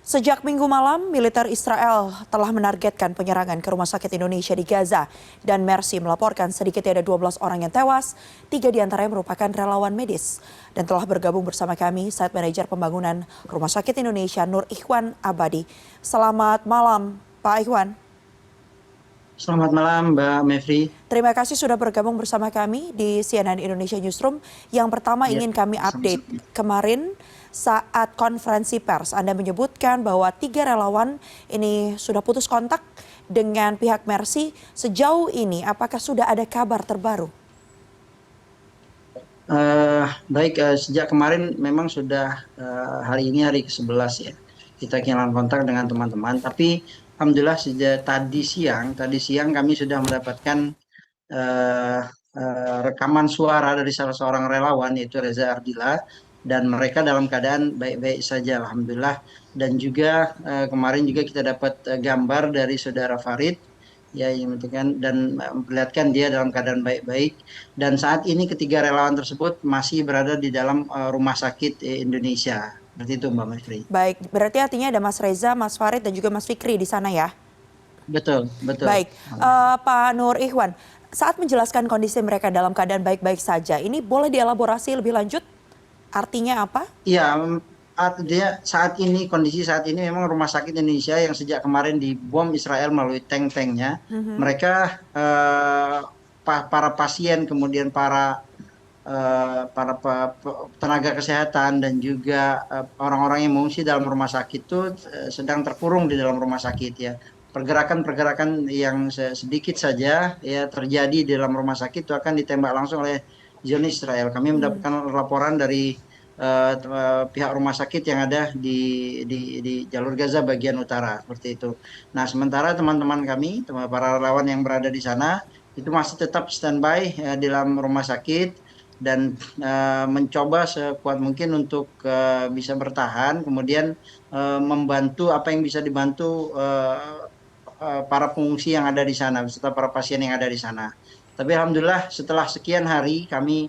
Sejak Minggu malam, militer Israel telah menargetkan penyerangan ke rumah sakit Indonesia di Gaza. Dan Mercy melaporkan sedikitnya ada 12 orang yang tewas, 3 diantaranya merupakan relawan medis. Dan telah bergabung bersama kami, Site Manager Pembangunan Rumah Sakit Indonesia, Nur Ikhwan Abadi. Selamat malam, Pak Ikhwan. Selamat malam, Mbak Mevri. Terima kasih sudah bergabung bersama kami di CNN Indonesia Newsroom. Yang pertama Ya, ingin kami update. sama-sama. Kemarin saat konferensi pers, Anda menyebutkan bahwa 3 relawan ini sudah putus kontak dengan pihak Mercy. Sejauh ini, apakah sudah ada kabar terbaru? Baik, sejak kemarin memang sudah hari ini hari ke-11 ya. Kita kehilangan kontak dengan teman-teman, tapi alhamdulillah sejak tadi siang kami sudah mendapatkan eh, rekaman suara dari salah seorang relawan yaitu Reza Ardila, dan mereka dalam keadaan baik-baik saja alhamdulillah. Dan juga kemarin juga kita dapat gambar dari saudara Farid ya, yang menunjukkan dan memperlihatkan dia dalam keadaan baik-baik, dan saat ini ketiga relawan tersebut masih berada di dalam rumah sakit Indonesia. Seperti itu, Mbak Mevri. Baik, berarti artinya ada Mas Reza, Mas Farid, dan juga Mas Fikri di sana ya? Betul, betul. Baik, Pak Nur Ikhwan, saat menjelaskan kondisi mereka dalam keadaan baik-baik saja, ini boleh dielaborasi lebih lanjut? Artinya apa? Iya, artinya kondisi saat ini memang rumah sakit Indonesia yang sejak kemarin dibom Israel melalui tank-tanknya, Mhm. mereka para pasien, kemudian tenaga kesehatan dan juga orang-orang yang mengungsi dalam rumah sakit itu sedang terkurung di dalam rumah sakit ya. Pergerakan-pergerakan yang sedikit saja ya terjadi di dalam rumah sakit itu akan ditembak langsung oleh Zionis Israel. Kami Hmm. mendapatkan laporan dari pihak rumah sakit yang ada di jalur Gaza bagian utara seperti itu. Nah, sementara teman-teman kami, para relawan yang berada di sana itu masih tetap standby di dalam rumah sakit dan mencoba sekuat mungkin untuk bisa bertahan, kemudian membantu apa yang bisa dibantu para pengungsi yang ada di sana, serta para pasien yang ada di sana. Tapi alhamdulillah setelah sekian hari kami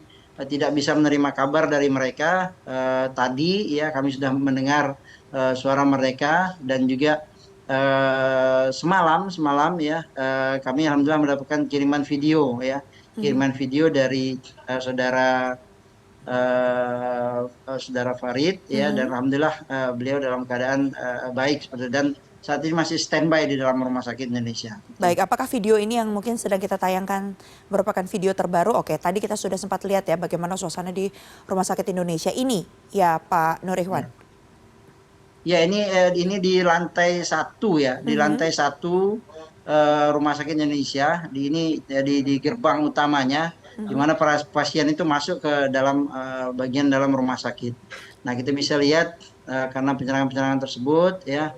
tidak bisa menerima kabar dari mereka. Tadi ya kami sudah mendengar suara mereka, dan juga semalam ya kami alhamdulillah mendapatkan kiriman video dari saudara Farid ya, dan Mhm. alhamdulillah beliau dalam keadaan baik seperti, dan saat ini masih standby di dalam rumah sakit Indonesia itu. Baik, apakah video ini yang mungkin sedang kita tayangkan merupakan video terbaru? Oke, tadi kita sudah sempat lihat ya bagaimana suasana di Rumah Sakit Indonesia ini, ya Pak Nur Ikhwan. Ya, ya, ini di lantai 1 ya, di Mhm. lantai 1 Rumah Sakit Indonesia, di gerbang utamanya, di Mhm. mana para pasien itu masuk ke dalam bagian dalam rumah sakit. Nah, kita bisa lihat karena penyerangan-penyerangan tersebut ya,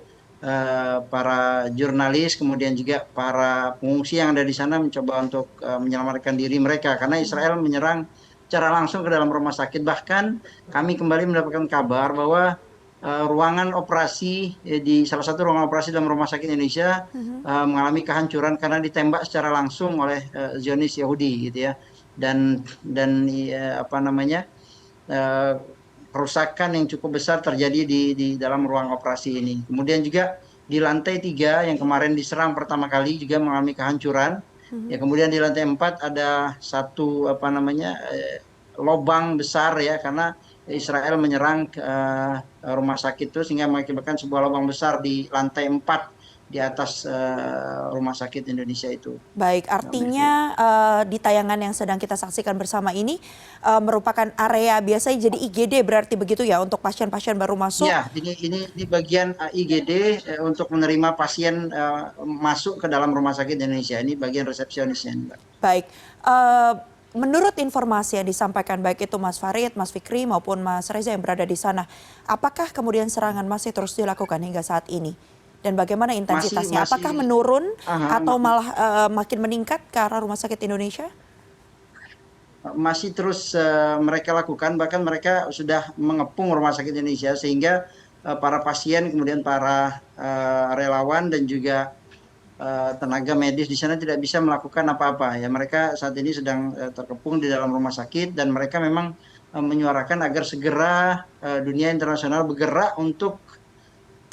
para jurnalis kemudian juga para pengungsi yang ada di sana mencoba untuk menyelamatkan diri mereka karena Mhm. Israel menyerang secara langsung ke dalam rumah sakit. Bahkan kami kembali mendapatkan kabar bahwa ruangan operasi di salah satu ruangan operasi dalam rumah sakit Indonesia Mhm. mengalami kehancuran karena ditembak secara langsung oleh Zionis Yahudi gitu ya, dan apa namanya, eh, kerusakan yang cukup besar terjadi di dalam ruang operasi ini. Kemudian juga di lantai 3 yang kemarin diserang pertama kali juga mengalami kehancuran. Ya, Mhm. kemudian di lantai 4 ada satu apa namanya, lobang besar ya, karena Israel menyerang rumah sakit itu sehingga mengakibatkan sebuah lubang besar di lantai 4 di atas rumah sakit Indonesia itu. Baik, Mbak Mevri. artinya di tayangan yang sedang kita saksikan bersama ini merupakan area biasanya jadi IGD berarti begitu ya untuk pasien-pasien baru masuk. Ya, ini di bagian IGD untuk menerima pasien masuk ke dalam rumah sakit Indonesia. Ini bagian resepsionisnya, Mbak. Baik, menurut informasi yang disampaikan baik itu Mas Farid, Mas Fikri maupun Mas Reza yang berada di sana, apakah kemudian serangan masih terus dilakukan hingga saat ini? Dan bagaimana Masih intensitasnya? masih Apakah menurun aha, atau malah makin meningkat ke arah Rumah Sakit Indonesia? masih terus mereka lakukan, bahkan mereka sudah mengepung rumah sakit Indonesia sehingga para pasien kemudian para relawan dan juga tenaga medis di sana tidak bisa melakukan apa-apa ya. Mereka saat ini sedang terkepung di dalam rumah sakit, dan mereka memang menyuarakan agar segera dunia internasional bergerak untuk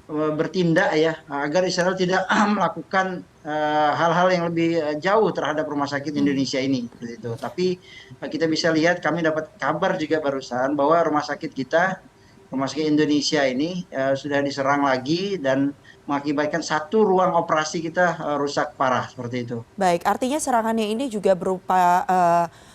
bertindak ya agar Israel tidak melakukan hal-hal yang lebih jauh terhadap rumah sakit Hmm. Indonesia ini seperti itu. Tapi kita bisa lihat kami dapat kabar juga barusan bahwa rumah sakit kita, rumah sakit Indonesia ini sudah diserang lagi dan mengakibatkan satu ruang operasi kita rusak parah seperti itu. Baik, artinya serangannya ini juga berupa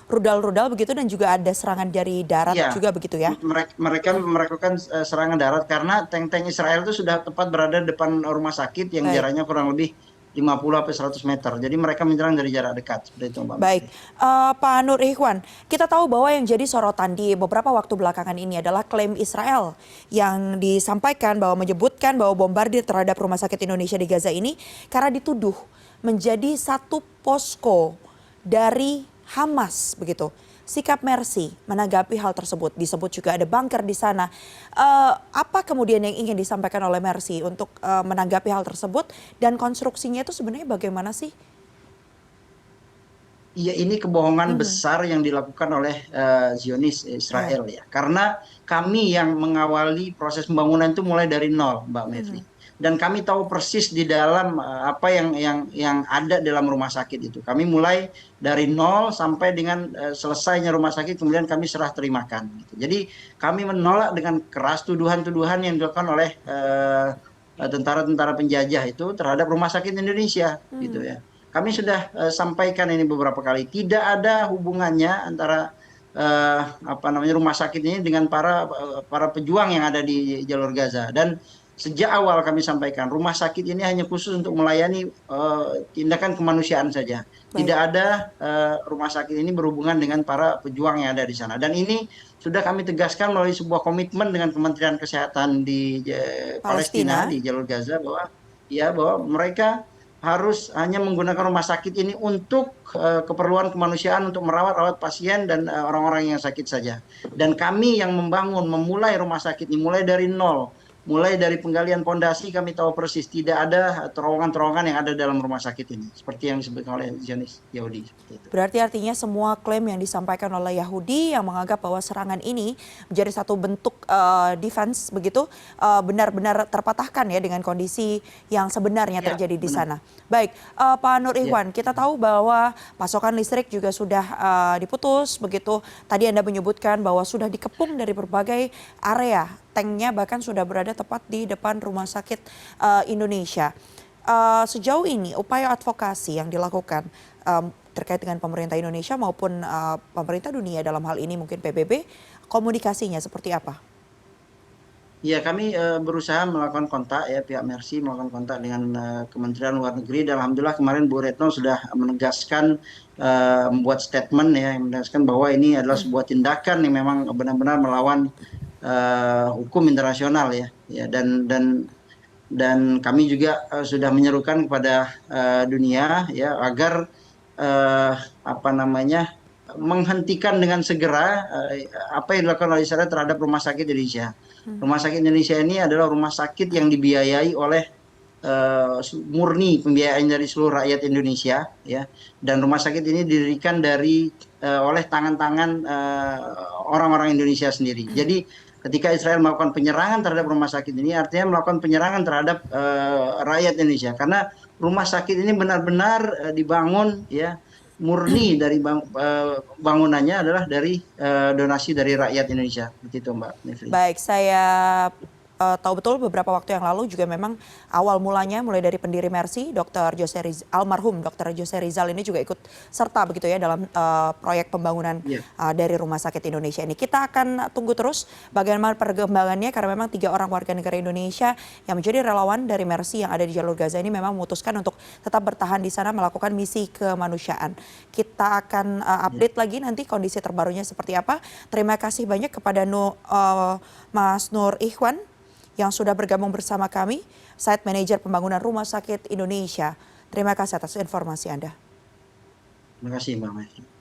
rudal-rudal begitu dan juga ada serangan dari darat Iya, juga begitu ya? mereka melakukan serangan darat karena tank-tank Israel itu sudah tepat berada di depan rumah sakit yang Baik. jaraknya kurang lebih 50 sampai 100 meter. Jadi mereka menyerang dari jarak dekat seperti itu, Mbak Baik, Mevri. Pak Nur Ikhwan, kita tahu bahwa yang jadi sorotan di beberapa waktu belakangan ini adalah klaim Israel yang disampaikan bahwa menyebutkan bahwa bombardir terhadap rumah sakit Indonesia di Gaza ini karena dituduh menjadi satu posko dari Hamas begitu. Sikap Mercy menanggapi hal tersebut, disebut juga ada bunker di sana. Apa kemudian yang ingin disampaikan oleh Mercy untuk menanggapi hal tersebut dan konstruksinya itu sebenarnya bagaimana sih? Iya, ini kebohongan Mhm. besar yang dilakukan oleh Zionis Ya. Israel ya. Karena kami yang mengawali proses pembangunan itu mulai dari nol, Mbak Mevri. Mhm. Dan kami tahu persis di dalam apa yang ada dalam rumah sakit itu. Kami mulai dari nol sampai dengan selesainya rumah sakit, kemudian kami serah terimakan. Gitu. Jadi kami menolak dengan keras tuduhan-tuduhan yang dilakukan oleh tentara-tentara penjajah itu terhadap rumah sakit Indonesia, gitu Hmm. ya. Kami sudah sampaikan ini beberapa kali, tidak ada hubungannya antara apa namanya rumah sakit ini dengan para pejuang yang ada di jalur Gaza. Dan sejak awal kami sampaikan, rumah sakit ini hanya khusus untuk melayani tindakan kemanusiaan saja. Tidak Baik. ada rumah sakit ini berhubungan dengan para pejuang yang ada di sana. Dan ini sudah kami tegaskan melalui sebuah komitmen dengan Kementerian Kesehatan di Palestina, Palestina. di jalur Gaza, bahwa ya bahwa mereka harus hanya menggunakan rumah sakit ini untuk keperluan kemanusiaan, untuk merawat pasien dan orang-orang yang sakit saja. Dan kami yang memulai rumah sakit ini mulai dari nol, mulai dari penggalian pondasi, kami tahu persis tidak ada terowongan-terowongan yang ada dalam rumah sakit ini, seperti yang disebutkan oleh Zionis Yahudi seperti itu. Berarti artinya semua klaim yang disampaikan oleh Yahudi yang menganggap bahwa serangan ini menjadi satu bentuk defense begitu benar-benar terpatahkan ya dengan kondisi yang sebenarnya Ya, terjadi di benar. sana. Baik, Pak Nur Ya. Ikhwan, kita tahu bahwa pasokan listrik juga sudah diputus begitu. Tadi Anda menyebutkan bahwa sudah dikepung dari berbagai area. Tanknya bahkan sudah berada tepat di depan Rumah Sakit Indonesia. Sejauh ini upaya advokasi yang dilakukan terkait dengan pemerintah Indonesia maupun pemerintah dunia dalam hal ini mungkin PBB, komunikasinya seperti apa? Ya, kami berusaha melakukan kontak ya, pihak Mercy melakukan kontak dengan Kementerian Luar Negeri. Dan alhamdulillah kemarin Bu Retno sudah menegaskan membuat statement ya, yang menegaskan bahwa ini adalah sebuah tindakan yang memang benar-benar melawan hukum internasional ya. Ya, dan kami juga sudah menyerukan kepada dunia ya agar eh, apa namanya menghentikan dengan segera apa yang dilakukan oleh Israel terhadap rumah sakit Indonesia. Hmm. Rumah sakit Indonesia ini adalah rumah sakit yang dibiayai oleh murni pembiayaan dari seluruh rakyat Indonesia ya. Dan rumah sakit ini didirikan oleh tangan-tangan orang-orang Indonesia sendiri. Jadi ketika Israel melakukan penyerangan terhadap rumah sakit ini, artinya melakukan penyerangan terhadap rakyat Indonesia, karena rumah sakit ini benar-benar dibangun ya murni dari bangunannya adalah dari donasi dari rakyat Indonesia. Begitu Mbak Mevri. Baik, saya tahu betul beberapa waktu yang lalu juga memang awal mulanya mulai dari pendiri Mercy, almarhum Dr. Jose Rizal ini juga ikut serta begitu ya dalam proyek pembangunan Iya. dari Rumah Sakit Indonesia ini. Kita akan tunggu terus bagaimana perkembangannya karena memang 3 orang warga negara Indonesia yang menjadi relawan dari Mercy yang ada di jalur Gaza ini memang memutuskan untuk tetap bertahan di sana melakukan misi kemanusiaan. Kita akan Iya. update lagi nanti kondisi terbarunya seperti apa. Terima kasih banyak kepada Mas Nur Ikhwan yang sudah bergabung bersama kami, Site Manager Pembangunan Rumah Sakit Indonesia. Terima kasih atas informasi Anda. Terima kasih Mbak Mevri.